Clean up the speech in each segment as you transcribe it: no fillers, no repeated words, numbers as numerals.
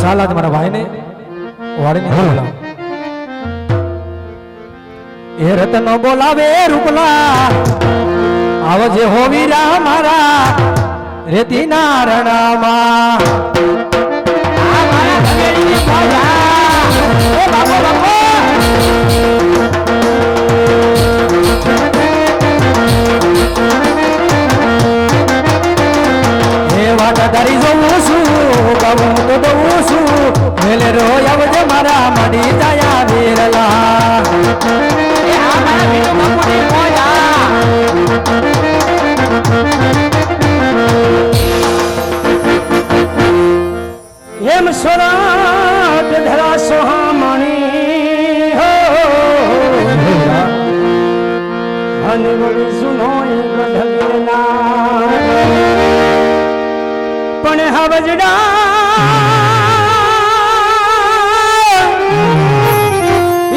સાલા મારા ભાઈને વાડીને બોલાવ. એ રતન બોલાવે રૂપલા આવજે હોવીરા મારા રેતીના રણામાં. આ મારા ભગેડીની ભોજા એ બાપો બાપો વાટાદારી જોઉં છું ગાવું તો દઉં છું મેલે રોય આવજે મારા મડી જાયા વેરલા. એમ સોરાટ ધરા સોહામણી હો અને વળી સુનો ગઢગેના પણ હવજડા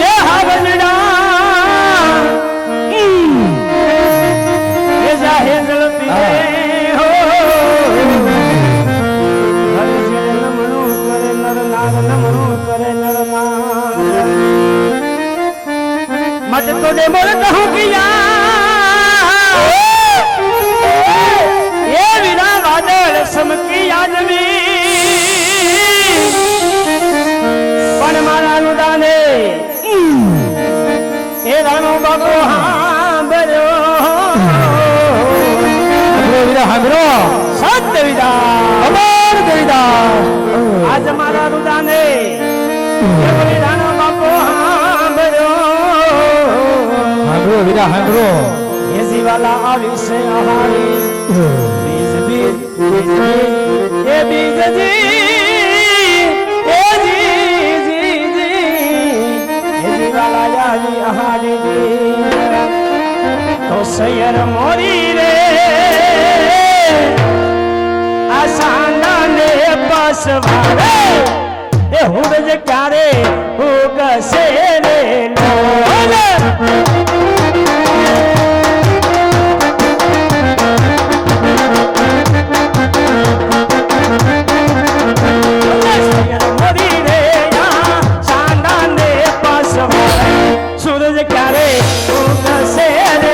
એ હવજડા એ જાહેર પીએ હો હરજડ નમણું કરે નર નાગ નમણું કરે નર નાગ મત તો દે બોલ કહું કિયા એ વિના વાદળ સમકી યાદવી પણ મારા નુદાને એ રાણો બાપો હાંભળો સત્ય વિદા અમર દેવિદા આજ મારા નુદાને એ રાણો બાપો હાંભળો વિદા હાંભળો એ જીવાલા આવી છે આહારી એ બીજજી એ જી વાલા આહાડી તો સૈયર મોરી રે આ સાંડા ને પાસવારે એ હુરજ ક્યારે ઉગશે રે सूरज क्यारे उगसे रे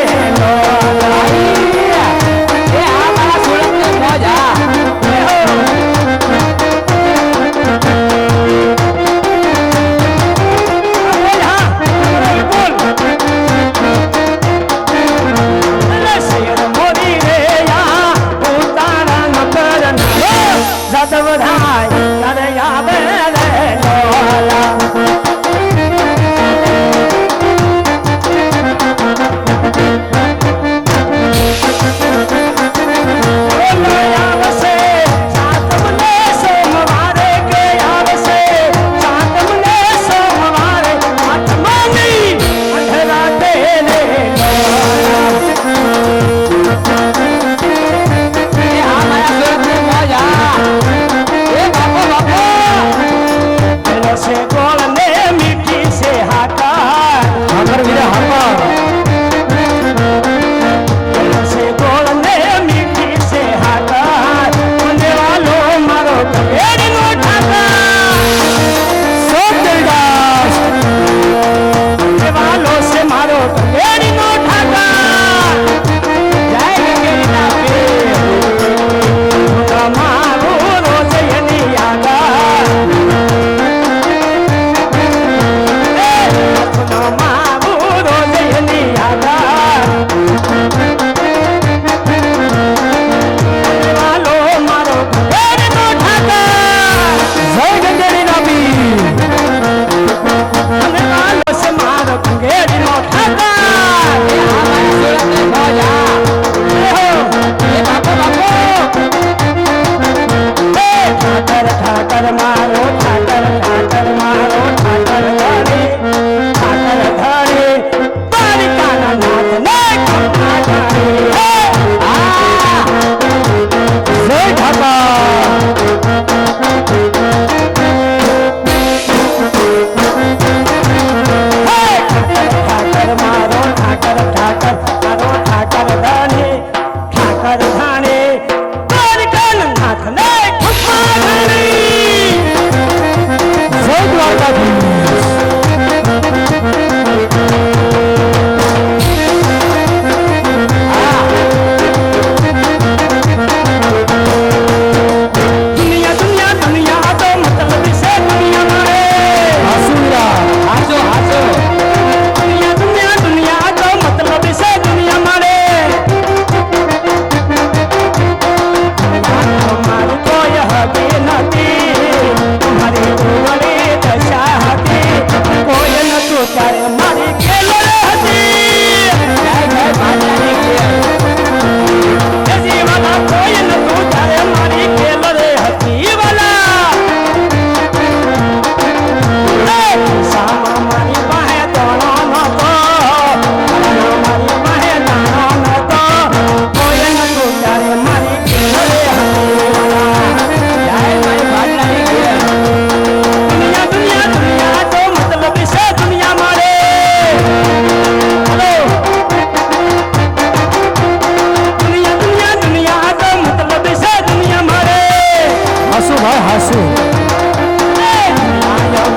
હાસુ ભાઈ હાસુ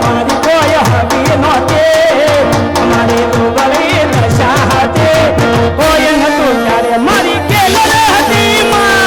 મારી કોઈ હવી નહોતે મારી દુબળી દશા હતી કોઈ નતું ત્યારે મારી કેલ હતી માં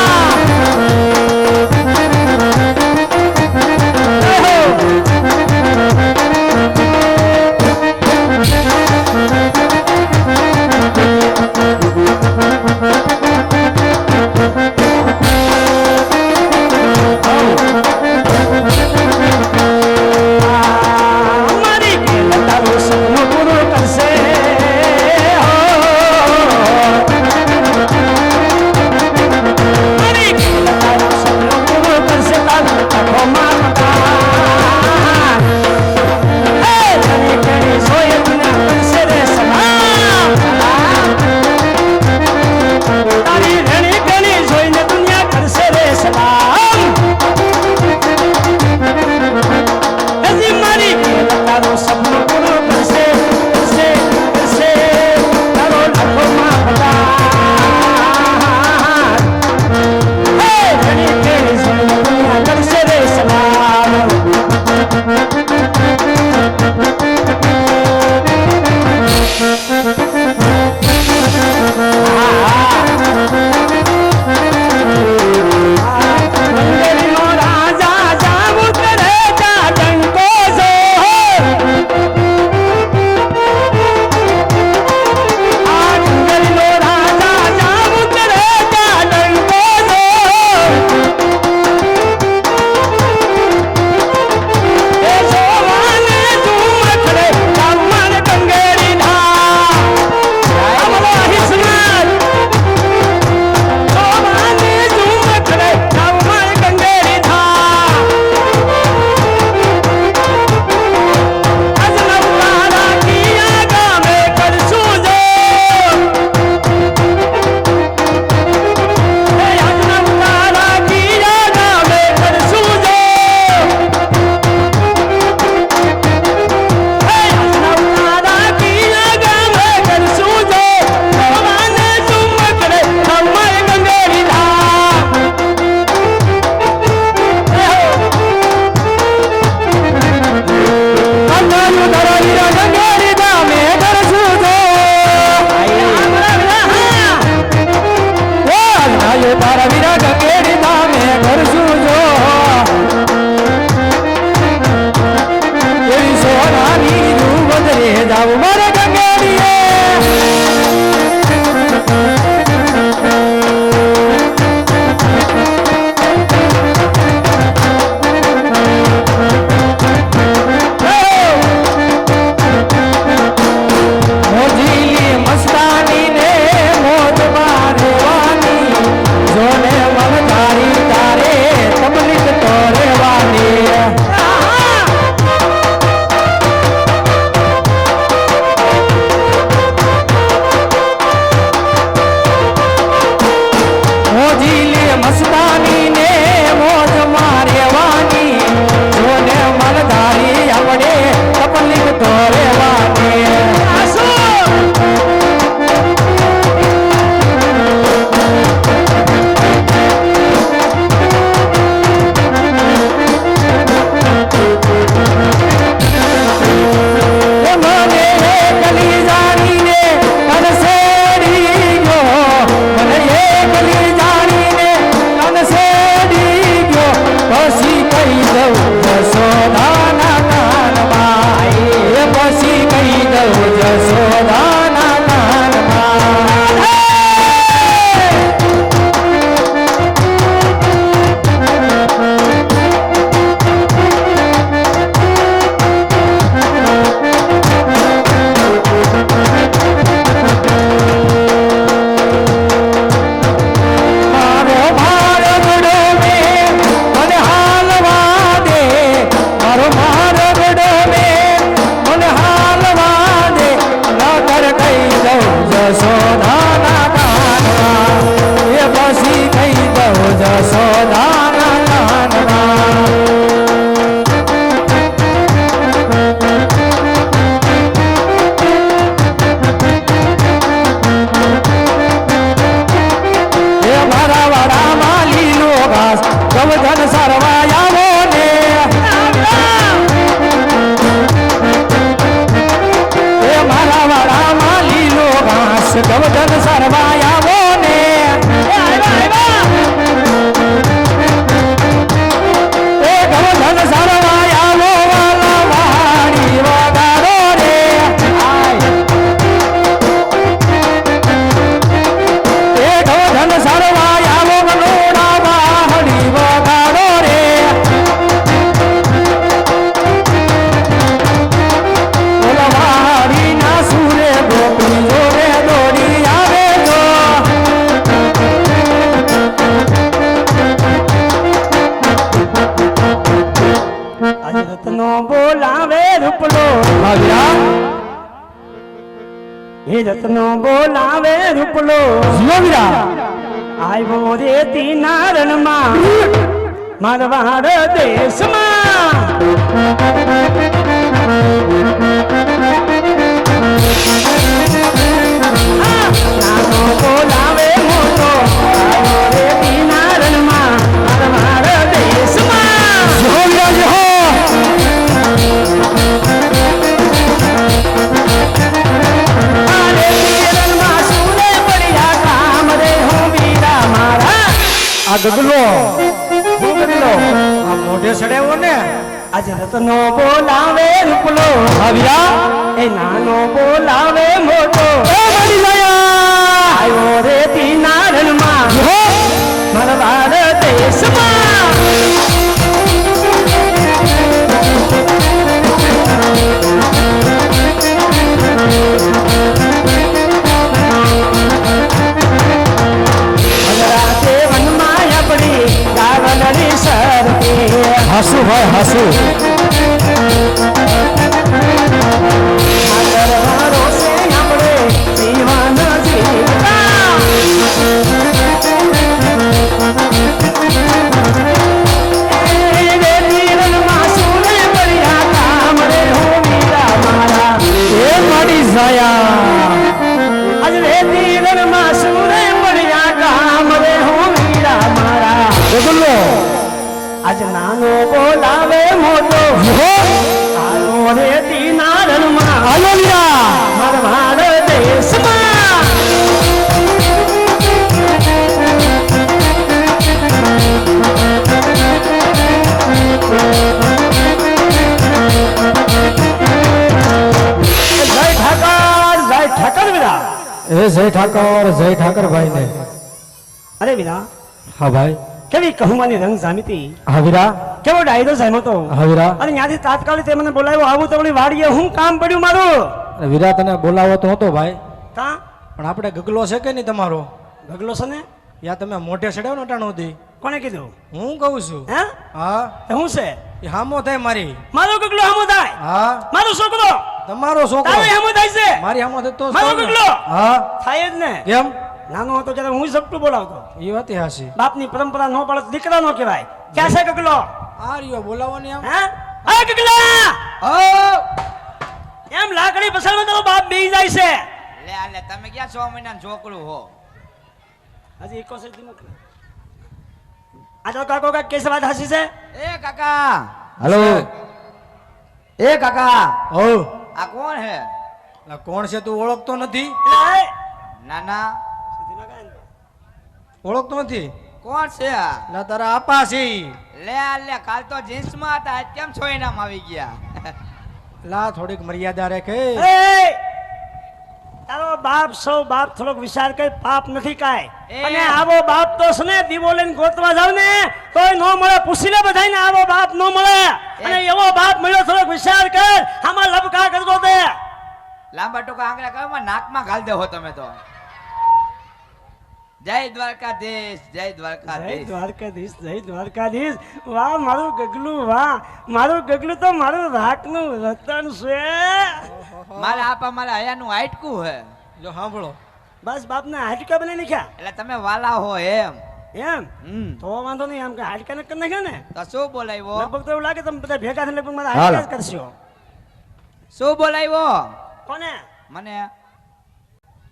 આજ રત્નો બોલાવે રૂપલો હા વીરા એ રત્નો બોલાવે રૂપલો જીઓ વીરા આવ્યો રે તીના રણમાં મારવાડ દેશમાં નાનો બોલાવે મોટો આવ્યો રે તીના રણમાં મારવાડ દેશમાં જીઓ વીરા જીઓ અરે તીરણમાં સુરે પડ્યા કામ રે હું વીરા મારા આ ગગલો આ મોઢે સડાવ્યો ને આજ રત્નો બોલાવે રૂપલો હા વીરા એ નાનો બોલાવે મોટો એ મારી લાયા આવ્યો રે તીના રણમાં જીઓ મારવાડ દેશમાં રાતે વનમાં આપણી ગાવલની સરકે હાસુ ભાઈ હાસુ માતરવારો છે આપણે જીવન જીવતા એ રે તીરણમાં સુરે પડ્યા કામ રે હું વીરા મારા એ મારી જાયા આજ રે તીરણમાં સુરે પડ્યા કામ રે હું વીરા મારા ગગલો આજ નાનો બોલાવે મોટો આલો રે તીના રણમાં હાલો વીરા મારવાડ દેશમાં જય ઠાકર વીરા એ જય ઠાકર ભાઈ ને અરે વીરા હા ભાઈ કેવી કહુમાની રંગ જામીતી હા વીરા કેવો ડાયરો જામ્યો તો હા વીરા અને ત્યાંથી તાત્કાલિક તે મને બોલાવ્યો આવું તો વળી વાડીએ હું કામ પડ્યું મારું વીરા તને બોલાવો તો હતો ભાઈ કા પણ આપણે ગગલો છે કે નહીં તમારો ગગલો છે ને યા તમે મોઢે સડાવ ને અટાણો હતી કોને કીધું હું કહું છું હે હા એ હું છે એ હામો થાય મારી મારો ગગલો હામો થાય હા મારો છોકરો તમારો છોકરો તારો હામો થાય છે મારી હામો થાય તો જ મારો કહું ને. ગગલો. હા થાય જ ને કેમ નાનો હતો ત્યારે હું ઝપટું બોલાવતો એ વાત હાસી બાપની પરંપરા નો પડે તો દીકરા નો કહેવાય ક્યાં છે ગગલો આ રહ્યો બોલાવવાની આમ હે આ ગગલા એમ લાકડી પસારમાં તારો બાપ બેહી જાય છે લે આ લે તમે ક્યાં 6 મહિનાનું છોકરું હો હજી 61 દિન આ તો કાકો કાક કેસ વાત હાસી છે એ કાકા હાલો એ કાકા ઓ આ કોણ હે આ કોણ છે તું ઓળખતો નથી એ, નાના સીધી ના કાંઈ. ઓળખતો નથી કોણ છે આ ના તારા આપા છે લે આ લે કાલ તો જીન્સમાં હતા આજ કેમ 6 ઇનામ આવી ગયા લા થોડીક મર્યાદા રાખે એ, તારો બાપ સૌ બાપ થોડોક વિચાર કર પાપ નથી કાંઈ એ. અને આવો બાપ તો છે ને દીવો લઈને ગોતવા જાવ ને તોય નો મળે પૂછી લે બધાયને આવો બાપ નો મળે અને એવો બાપ મળ્યો થોડોક વિચાર કર આમાં લબકા કરતો તે લાંબા ટૂંકા આંગળા કરમાં નાકમાં ઘાલ દેહો તમે તો જય દ્વારકાધીશ જય જય દ્વારકાધીશ જય દ્વારકાધીશ વાહ મારું ગગલું વાહ મારું ગગલું તો મારું રાખનું રતન છે મારા આપા મારા હયાનું હાઈટકું હે જો સાંભળો બસ બાપને હાડકા બને નાખ્યા એટલે તમે વાલા હો એમ એમ હમ તો વાંધો નહીં આમ કે હાડકા ને કરી નાખ્યા ને તો શું બોલાવ્યો લગભગ તો એવું લાગે તમે બધા ભેગા થઈને લગભગ મારા હાલો. હાડકા જ કરશો શું બોલાવ્યો કોને મને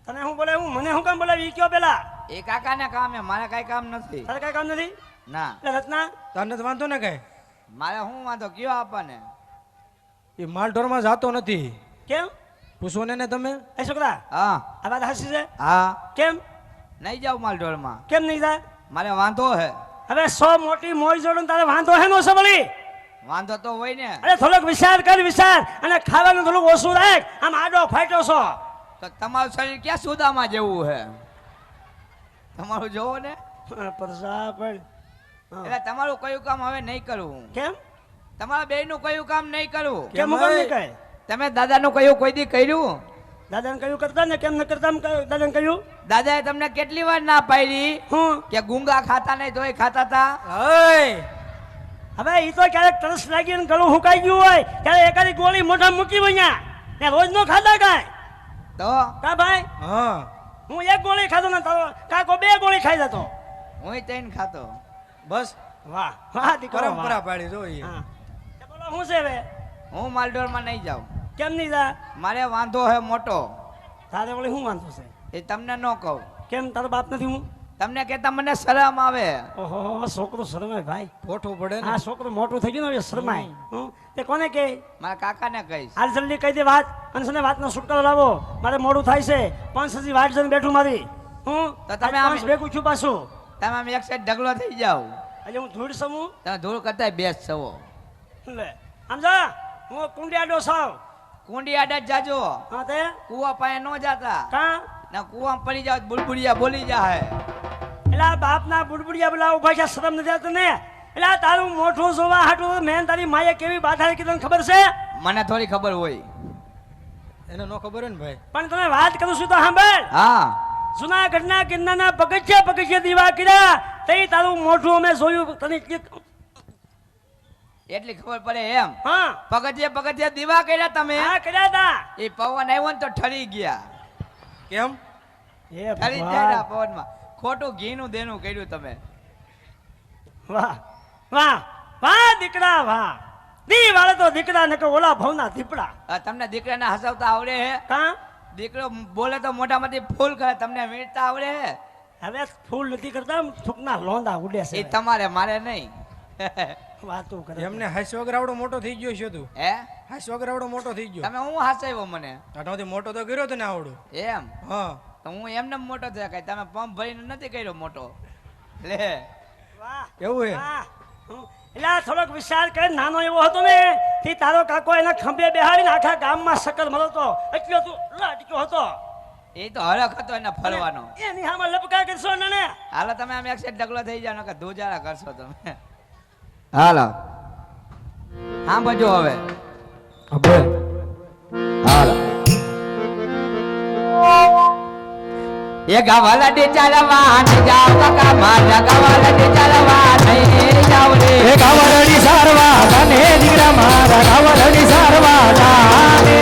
તને હું બોલાવું મને હું કામ બોલાવી ઈ કયો પેલા એ કાકાને કામ હે મારે કઈ કામ નથી તારે કઈ કામ નથી ના એટલે રત્ના તને તો વાંધો ને કઈ મારે હું વાંધો કયો આપણને એ માલઢોરમાં જાતો નથી કેમ પૂછો ને તમે એ છોકરા હા આ વાત હાસી છે હા કેમ નહીં જાવ માલ ઢોરમાં કેમ નહીં જાય મારે વાંધો હે હવે 100 મોટી મોઈ જોડું તારે વાંધો હે નો છે વળી વાંધો તો હોય ને અરે થોડોક વિચાર કર વિચાર અને ખાવાનું થોડુંક ઓછું રાખ આમ આડો ફાટ્યો છો તો તમારું શરીર ક્યાં સુદામાં જેવું હે તમારું જોવો ને પરસા પણ હા. એટલે તમારું કયું કામ હવે નહીં કરવું કેમ તમારા બેયનું કયું કામ નહીં કરવું કેમ કેમ ઉપર હવે? નહીં કહે તમે દાદાનું કયું કોઈ દી કર્યું દાદાને કયું કરતા ને કેમ ન કરતા દાદાને કહ્યું દાદાએ તમને કેટલી વાર ના પાડી હું કે ગુંગા ખાતા નહીં તોય ખાતા હતા હવે ઈ તો ક્યારેક તરસ લાગી ને ગળું હુકાઈ ગયું હોય ત્યારે એકાદી ગોળી મોઢા મૂકી વણ્યા ને રોજ નો ખાધા કાંઈ તો કા ભાઈ હા હું એક ગોળી ખાધો ને તારો કાકો 2 ગોળી ખાઈ જતો હુંય તૈન ખાતો. બસ વાહ વાહ દીકરો વાહ. પરંપરા પાડી જોઈએ હા તે બોલો શું છે હવે હું માલડોરમાં નહીં જાઉં. કેમ નહીં જા મારે વાંધો હે મોટો. તારે વળી શું વાંધો છે એ તમને ન કહું. કેમ તારો બાપ નથી હું તમને કહેતા મને શરમ આવે. ઓહો છોકરો શરમાય ભાઈ પોઠું પડે ને આ છોકરો મોટું થઈ ગયું ને હવે શરમાય હં? તે કોને કે મારા કાકાને કહીશ. હાલ જલ્દી કહી દે વાત અને છે ને વાતનો છુટકારો લાવો મારે મોડું થાય છે 5 હજી વાટ જોઈને બેઠું મારી હું તો તમે આજ આમ- 5 ભેગું છું પાછું તમે આમ એક સાઈડ ઢગલો થઈ જાઓ. એટલે હું ધૂળ સમું તમે ધૂળ કરતા બેસ છો. લે આમ જા હું કુંડિયાડો સાવ કુંડી આડા જ જાજો. હા તે કુવા પાસે ન જાતા. કા ના કુવામાં પડી જાવ તો બુલબુલિયા બોલી જાય. એટલે આ બાપના બુડબુડિયા બોલા ઉભા છે શરમ નથી આવતી ને એટલે આ તારું મોઢું જોવા હાટું મેં તારી માએ કેવી બાધા કીધી તને ખબર છે મને થોડી ખબર હોય. એને નો ખબર હોય ને ભાઈ પણ તમે વાત કરું છું તો સાંભળ હા જુનાગઢના કિન્નાના પગથિયા દીવા કર્યા તે તારું મોઢું અમે જોયું તને એટલી ખબર પડે એમ. હા પગથિયા દીવા કર્યા તમે. હા કર્યા તા એ પવન આવ્યો ને તો ઠરી ગયા. કેમ એ ઠરી જાય પવનમાં. ખોટું ઘીનું દેનું કર્યું તમે. વાહ વાહ વાહ દીકરા વાહ દી વાળે તો દીકરા ને કે ઓલા ભવના દીપડા તમને દીકરાને હસાવતા આવડે હે? કા દીકરો બોલે તો મોઢામાંથી ફૂલ કરે. તમને વીણતા આવડે હે? હવે ફૂલ નથી કરતા થૂકના લોંદા ઉડે એ છે તમારે મારે નહીં. વાતો કરે એમને હાસ્ય વગર આવડો મોટો થઈ ગયો છે તું હે હાસ્ય વગર આવડો મોટો થઈ ગયો તમે હું હસાવ્યો મને આટલાથી મોટો તો કર્યો તને આવડો એમ. હા તો હું એમને મોટો થયો કઈ તમે પંપ ભરીને નથી કર્યો મોટો. લે વાહ એવું હે વાહ એટલે આ થોડોક વિચાર કરે નાનો એવો હતો ને તે તારો કાકો એના ખંભે બેહાડીને આખા ગામમાં શક્કર મળતો એટલો તું લાડક્યો હતો એ તો હરખ હતો એને ફરવાનો. એની સામે લપકા કરશો ને હાલો તમે આમ એક સાઈડ ઢગલો થઈ જાવ કે ધોજારા કરશો તમે. હાલો હા બજો હવે અબે હાલો એ ગાવાલા દે ચાલવા ને જાવ કાકા મારા ગાવાલા દે ચાલવા નહીં જાવ રે. એ ગાવરડી સારવા તને દીકરા મારા ગાવરડી સારવા તાને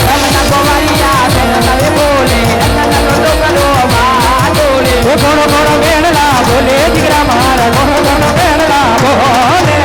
રમના ગોવાળિયા તેને બોલે રમના ડોકરો માં ડોલે. એ ઘણો ઘણો વેણલા બોલે દીકરા મારા ઘણો ઘણો વેણલા બોલે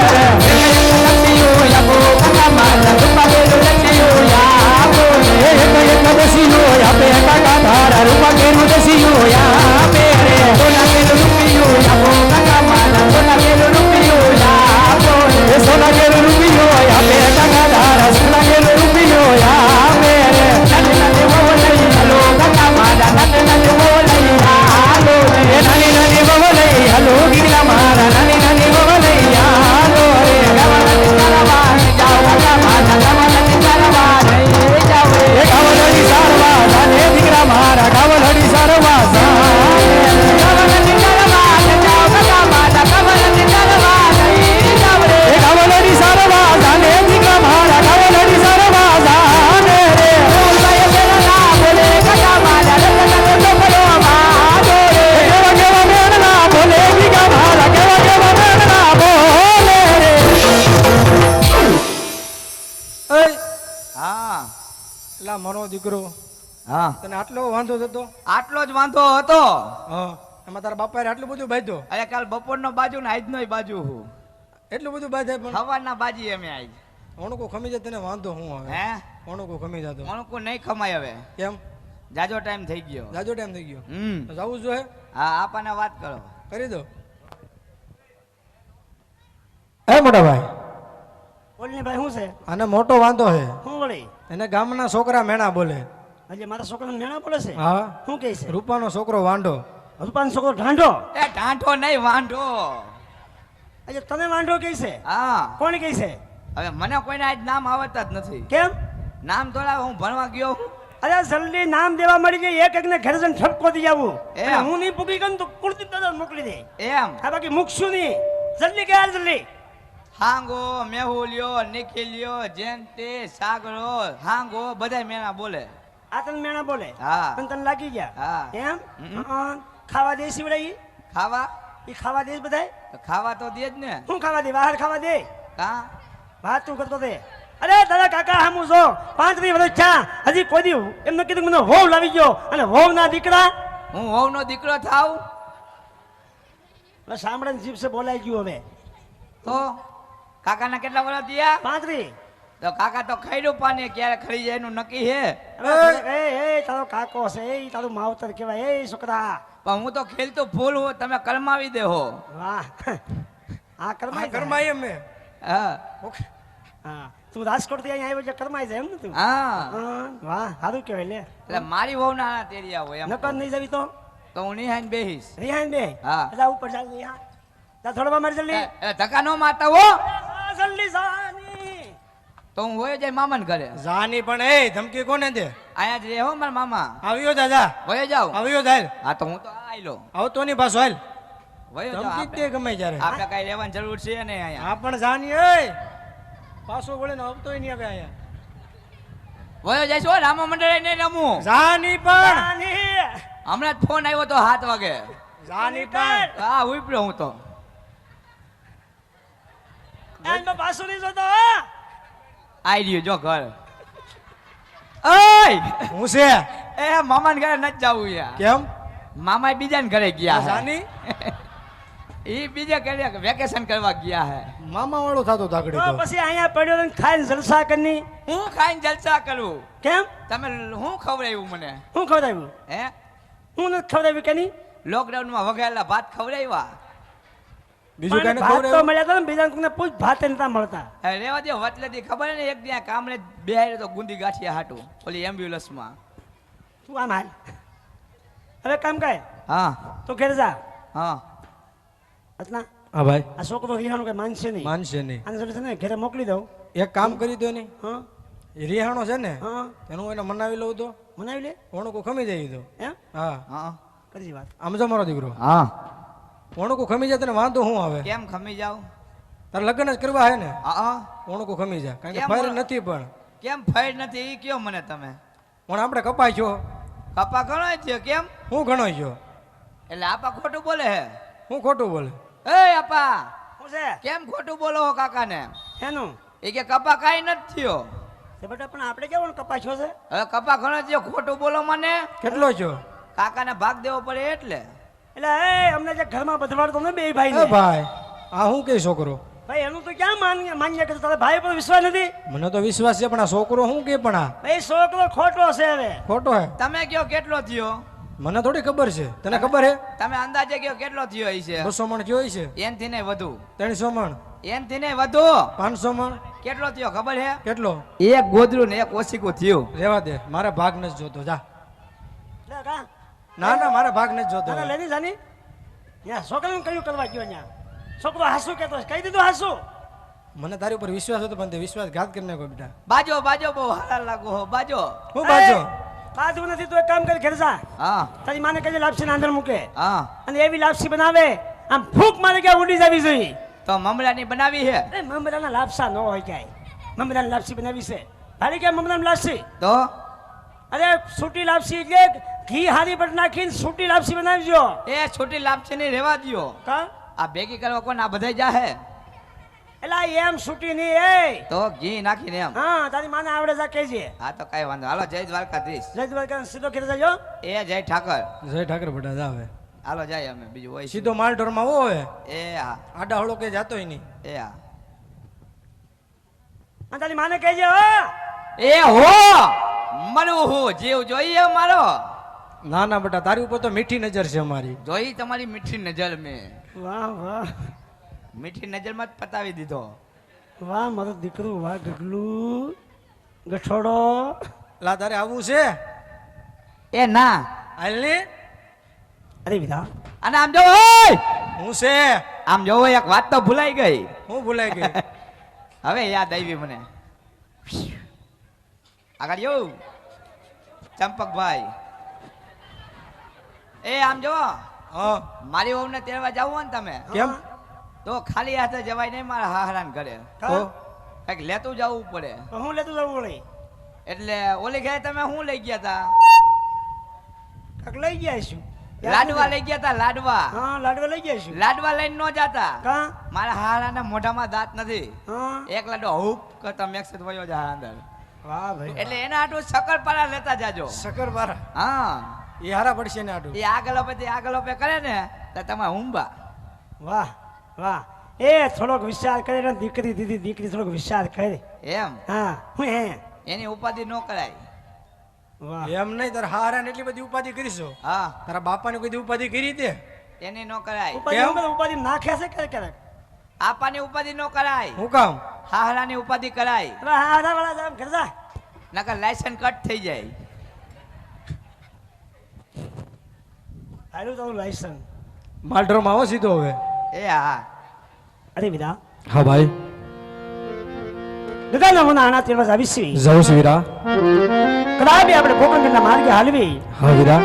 લક્ષ્મીઓ યાબો કાકા મારા રૂપા બેલો લક્ષ્મીઓ યાબો. એક એક દસીનો આપે કાકા તારા રૂપા કેરું દસીનો આપે રે સોના બેલો રૂપિયો યાબો કાકા મારા સોના બેલો રૂપિયો યાબો. એ સોના કેરું રૂપિયો આપે કાકા તારા સોના કેરું રૂપિયો આપે રે નાને નાને બોલઈ હાલો કાકા મારા નાને નાને બોલઈ હાલો એ નાની નાની બવલઈ હાલો ગીલા મારા નાની નાની બવલઈ હાલો રે ગાવાલા ચાલવા જાવ કાકા મારા ગાવાલા ચાલવા નહીં જાવ રે. એ ગાવલડી સારવા તાને દીકરા મારા ગાવલડી સારવા ગાવાલા ચાલવા જાવ કાકા મારા ગાવાલા ચાલવા નહીં જાવ રે. એ ગાવલડી સારવા તાને દીકરા મારા ગાવલડી સારવા જાને રે બોલવાય પેલા ના બોલે કાકા મારા રતન ડોકરો માં ડોલે. કેવા કેવા મેળના બોલે દીકરા મારા કેવા કેવા મેળના બોલે રે હા લા મનો દીકરો હા તને આટલો વાંધો થતો આટલો જ વાંધો હતો. હા એમાં તારા બાપાએ આટલું બધું બાંધ્યો અરે કાલ બપોરનો બાજુ ને આજનો બાજુ હું એટલું બધું બાંધે પણ સવારના બાજી અમે આજ. ઓણકો ખમી જાય તને વાંધો હું હવે હે ઓણકો ખમી જતો મણકું નહીં ખમાય હવે. કેમ જાજો ટાઈમ થઈ ગયો. જાજો ટાઈમ થઈ ગયો હમ તો જવું જોઈએ હા આપણને વાત કરો. કરી દો એ મોટા ભાઈ બોલની ભાઈ શું છે આને મોટો વાંધો છે શું વળી એને ગામના છોકરા મેણા બોલે હજી મારા છોકરાને મેણા બોલે છે હા શું કહે છે રૂપાનો છોકરો વાંઢો રૂપાનો છોકરો ઢાંઢો એ ટાંઠો નહીં વાંઢો. આજે તને વાંઢો કહે છે હા કોણ કહે છે હવે મને કોઈને આજ નામ આવડતા જ નથી. કેમ નામ થોડા હું ભણવા ગયો હું. અરે જલ્દી નામ દેવા મળી જાય એક એકને ઘરે જઈને ઠપકો દઈ આવું એમ. અને હું નહીં પૂકી ગયું તો કુર્તી દાદા મોકલી દે એમ આ બાકી મૂકશું નહીં જલ્દી કે જલ્દી હાંગો મેહુલિયો નિખિલિયો જયંતિ સાગરો હાંગો બધા મેણા બોલે. આ તને મેણા બોલે હા. પણ તને લાગી ગયા હા. એમ હમ. ખાવા દે શિવડાઈ ખાવા એ ખાવા દે બધાય તો ખાવા તો દે જ ને. શું ખાવા દે બહાર ખાવા દે કા વાત તું કરતો તે અરે દાદા કાકા હામું જો 35 વર્ષ થયા હજી કોઈ દી એમને કીધું કે મને વહુ લાવી ગયો અને વહુ ના દીકરા હું વહુનો દીકરો થાવ એટલે સાંભળે જીભ સે બોલાઈ ગયું હવે તો કાકાના કેટલા વર્ષ થયા 35 તો કાકા તો ખૈરું પાને ક્યારે ખરી જાય એનું નક્કી હે એ તારો કાકો છે એ તારું માવતર કહેવાય એ છોકરા પણ હું તો ખેલતું ફૂલ હું તમે કલમાવી દેહો વાહ આ કરમાઈ કરમાઈ અમે હા હા તું રાજકોટ થી અહીંયા આવ્યો છે કરમાઈ જાય એમ ને તું હા હા, વાહ સારું કહેવાય લે એટલે મારી વહુ ના તેરિયા હોય એમ નકર નહીં જવી તો તો હું નિહાન બેહીશ રિહાન બે હા. એટલે ઉપર ચાલ રિહાન તા થોડવા મારી જલ્દી ધક્કા નો મારતા હો જલ્દી જાની તો હું હોય જાય મામા ને ઘરે જાની પણ એ ધમકી કોને દે અહીંયા જ રહે હો મારા મામા આવ્યો દાદા વયો જાવ આવ્યો દાલ હા તો હું તો આયલો આવતો ની પાછો હાલ વયો જાવ ધમકી જ દે ગમે ત્યારે આપણે કઈ રહેવાની જરૂર છે ને અહીંયા આ પણ જાની એ પાછો વળે ને આવતોય નહીં આવે અહીંયા વયો જાય છો રામા મંડળે નહીં રમું જાની પણ જાની હમણાં જ ફોન આવ્યો તો 7 વાગે જાની પણ હા ઉપડ્યો હું તો એનો પાછો નહીં જોતો આઈ રહ્યો જો ઘર ઓય હું છે એ મામા ને ઘરે નથી જવું યાર કેમ મામા બીજા ને ઘરે ગયા હે જાની ઈ બીજા ઘરે વેકેશન કરવા ગયા હે મામા વાળો થતો તાકડી તો તો પછી અહીંયા પડ્યો ને ખાઈને જલસા કરી હું ખાઈને જલસા કરું કેમ તમે હું ખવડાવ્યું મને હું ખવડાવ્યું હે હું નથી ખવડાવ્યું કે નહીં લોકડાઉન માં વઘારેલા ભાત ખવડાવ્યા બીજું કઈ પણ ભાત તો ખબર મળ્યા હતા ને બીજા કોઈને પૂછ ભાત નતા મળતા હવે રેવા દે વતલેથી ખબર ને એક ત્યાં કામલે બેહાડ્યો તો ગુંદી ગાંઠિયા હાટું ઓલી એમ્બ્યુલન્સ માં તું આમ હાલ હવે કામ કાય હા તો ઘેર જા હા અતના હા ભાઈ આ છોકરો રિહાણો કઈ માનશે નહીં માનશે નહીં આને છે ને ઘરે મોકલી દઉં એક કામ કરી દો ને હા એ રિહાણો છે ને હા એનું એને મનાવી લઉં તો મનાવી લે વણુકું ખમી જાય તો એમ હા હા કરી વાત આમ જો મારો દીકરો હા વણુકું ખમી જાય તને વાંધો શું આવે કેમ ખમી જાવ તારે લગ્ન જ કરવા હે ને હા વણુકું ખમી જાય કારણ કે કેમ ફાયર વણ- નથી પણ કેમ ફાઈડ નથી ઈ કયો મને તમે પણ આપણે કપાય છો કપા ઘણો થયો કેમ હું ઘણો છો એટલે આપા ખોટું બોલે હે હું ખોટું બોલે એ આપા શું છે કેમ ખોટું બોલો હો કાકાને એનું એ કે કપા કાઈ નથી થયો તે બેટા પણ આપણે કેવો કપાછો છે હવે કપા ઘણો થયો ખોટું બોલો મને કેટલો છો કાકાને ભાગ દેવો પડે એટલે એટલે એ અમને જે ઘરમાં બધવાડતો ને બે ભાઈ એ ભાઈ આ હું કે છોકરો ભાઈ એનું તો ક્યાં માન્ય કે તારા ભાઈ પર વિશ્વાસ નથી મને તો વિશ્વાસ છે પણ આ છોકરો શું કે પણ આ ભાઈ છોકરો ખોટો છે હવે ખોટો હે તમે કયો કેટલો થયો મને થોડી ખબર છે તને ખબર હે તમે અંદાજે કયો કેટલો થયો હશે 200 મણ થયો છે એનથી નહીં વધુ 300 મણ એનથી નહીં વધુ 500 મણ કેટલો થયો ખબર હે કેટલો એક ગોદરું ને એક ઓશીકું થયું રેવા દે મારે ભાગ નથી જોતો જા લે કા ના ના મારે ભાગ નથી જોતો તારા લેની જાની યા છોકરાને કયું કરવા ગયો ન્યા છોકરો હાસુ કહેતો છે કહી દીધું હાસુ મને તારી ઉપર વિશ્વાસ હતો પણ તે વિશ્વાસઘાત કરી નાખ્યો બેટા બાજો બાજો બહુ હારા લાગો હો બાજો હું બાજો બાજુ નથી તું એક કામ કરી ઘેર જા હા તારી માને કહેજે લાપસી અંદર મૂકે હા અને એવી લાપસી બનાવે આમ ફૂંક મારે ક્યાં ઉડી જવી જોઈએ તો મમરાની બનાવી હે એ મમરાના લાપસા ન હોય ક્યાંય મમરાની લાપસી બનાવી છે ભારી ક્યાં મમરાની લાપસી તો અરે સૂટી લાપસી એટલે ઘી હારી પર નાખીને સૂટી લાપસી બનાવજો એ છોટી લાપસી નહીં રેવા દ્યો કા આ ભેગી કરવા કોણ આ બધાય જાહે એલા એમ સૂટી નહીં એ તો ઘી નાખીને એમ હા તારી માને આવડે જા કહેજે હા તો કઈ વાંધો હાલો જય દ્વારકાધીશ જય દ્વારકા સીધો ઘેર જજો એ જય ઠાકર જય ઠાકર બેટા જા હવે હાલો જાય અમે બીજું હોય સીધો માલ ઢોરમાં હો હવે એ હા આડા હળો કે જાતોય નહીં એ હા અને તારી માને કહેજે હો એ હો મરું હું જીવ જોઈએ મારો ના ના બેટા તારી ઉપર તો મીઠી નજર છે અમારી જોઈ તમારી મીઠી નજર મેં વાહ વાહ મીઠી નજરમાં જ પતાવી દીધો વાહ મારો દીકરો વાહ ગગલું ગઠોડો લા તારે આવવું છે એ ના હાલ ને અરે વિધા અને આમ જો ઓય હું છે આમ જોવો એક વાત તો ભૂલાઈ ગઈ હું ભૂલાઈ ગઈ હવે યાદ આવી મને આગળ યો ચંપકભાઈ એ આમ જો હા મારી વહુને તેડવા જાવ ને તમે કેમ તો ખાલી હાથે જવાય નહીં મારા હાહરાન ઘરે તો કઈક લેતું જવું પડે તો હું લેતું જવું વળી એટલે ઓલી ઘરે તમે શું લઈ ગયા તા કાંક લઈ ગયા છું લાડવા લઈ ગયા તા લાડવા હા લાડવા લઈ ગયા છું લાડવા લઈને નો જાતા કા મારા હારાના મોઢામાં દાંત નથી હા એક લાડવો હૂપ કરતા મેક્સ વયો જા અંદર વાહ ભાઈ એટલે એના આટલું શક્કરપારા લેતા જાજો શક્કરપારા હા એ હારા પડશે ને આટું એ આગળ કરે ને તો તમે હુંબા વાહ વાહ એ થોડોક વિચાર કરે ને દીકરી દીદી દીકરી થોડોક વિચાર કરે એમ હા હું હે એની ઉપાધિ ન કરાય વાહ એમ નહીં તારા હારા ને એટલી બધી ઉપાધિ કરીશો હા તારા બાપાની કોઈ દી ઉપાધિ કરી તે એની ન કરાય ઉપાધિ કેમ? હું કરું? ઉપાધિ નાખે છે ક્યારેક ક્યારેક આપાની ઉપાધિ ન કરાય હું કામ હાહરાની ઉપાધિ કરાય અરે હા હા વાળા જામ ઘર જા નકર લાયસન્સ કટ થઈ જાય હાલું તો લાયસન્સ માલઢોરમાં આવો સીધો હવે એ હા અરે વિદા હા ભાઈ દાદા મને આના તેરવા આવી છે જવું છું વીરા કદાચ આપણે પોકરણના માર્ગે હાલવી હા વીરા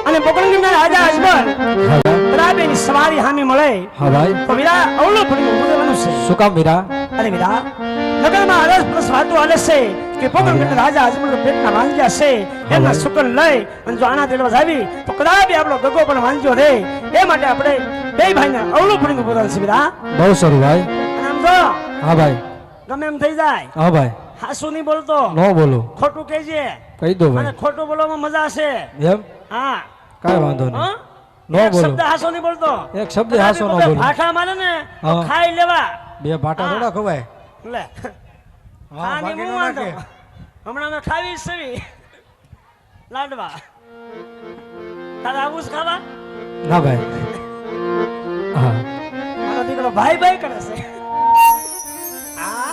અને પોકરણના રાજા અજબર હા ભાઈ કદાચ એની સવારી હામી મળે હા ભાઈ તો વિદા અવળો પડી ઉભેવાનું છે શું કામ વીરા અરે વિદા નગરમાં અરસ પ્લસ વાતો હાલે છે કે પોકરણના રાજા અજબર પેટના વાંજ્યા છે એમના શુકન લઈ અને જો આના તેરવા આવી તો કદાચ આપણો ગગો પણ વાંજ્યો રે એ માટે આપણે બે ભાઈને અવળો પડી ઉભેવાનું છે વિદા બહુ સારું ભાઈ અને આમ જો હા ભાઈ ગમે એમ થઈ જાય હા ભાઈ હાસુ નહીં બોલતો ન બોલો ખોટું કહેજે કહી દો અને ભાઈ ખોટું બોલવામાં મજા છે એમ હા કાંઈ વાંધો નહીં હા? ન એક બોલો શબ્દ હાસો નહીં બોલતો એક શબ્દ હાસો ન કદાચ બોલો. ભાખા મારે ને તો હા. ખાઈ લેવા બે ભાટા હા. થોડા ખવાય લે હા, આની બાકી હું ન વાંધો. નાખે. હમણાં અમે ખાવી સવી લાડવા તારે આવું જ ખાવા ના ભાઈ હા મારો દીકરો ભાઈ ભાઈ કરે છે હા